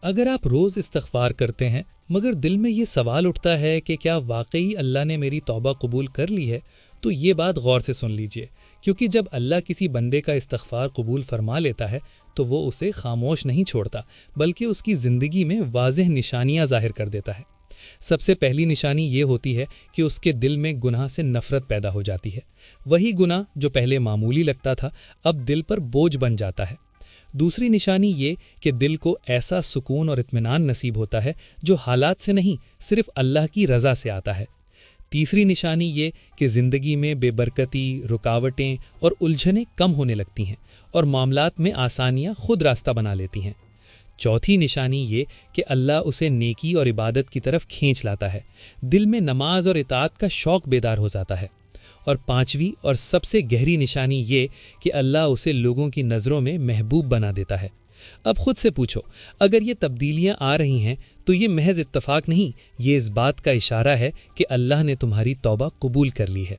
اگر آپ روز استغفار کرتے ہیں مگر دل میں یہ سوال اٹھتا ہے کہ کیا واقعی اللہ نے میری توبہ قبول کر لی ہے، تو یہ بات غور سے سن لیجئے، کیونکہ جب اللہ کسی بندے کا استغفار قبول فرما لیتا ہے تو وہ اسے خاموش نہیں چھوڑتا، بلکہ اس کی زندگی میں واضح نشانیاں ظاہر کر دیتا ہے۔ سب سے پہلی نشانی یہ ہوتی ہے کہ اس کے دل میں گناہ سے نفرت پیدا ہو جاتی ہے۔ وہی گناہ جو پہلے معمولی لگتا تھا اب دل پر بوجھ بن جاتا ہے۔ دوسری نشانی یہ کہ دل کو ایسا سکون اور اطمینان نصیب ہوتا ہے جو حالات سے نہیں، صرف اللہ کی رضا سے آتا ہے۔ تیسری نشانی یہ کہ زندگی میں بے برکتی، رکاوٹیں اور الجھنیں کم ہونے لگتی ہیں اور معاملات میں آسانیاں خود راستہ بنا لیتی ہیں۔ چوتھی نشانی یہ کہ اللہ اسے نیکی اور عبادت کی طرف کھینچ لاتا ہے، دل میں نماز اور اطاعت کا شوق بیدار ہو جاتا ہے۔ اور پانچویں اور سب سے گہری نشانی یہ کہ اللہ اسے لوگوں کی نظروں میں محبوب بنا دیتا ہے۔ اب خود سے پوچھو، اگر یہ تبدیلیاں آ رہی ہیں تو یہ محض اتفاق نہیں، یہ اس بات کا اشارہ ہے کہ اللہ نے تمہاری توبہ قبول کر لی ہے۔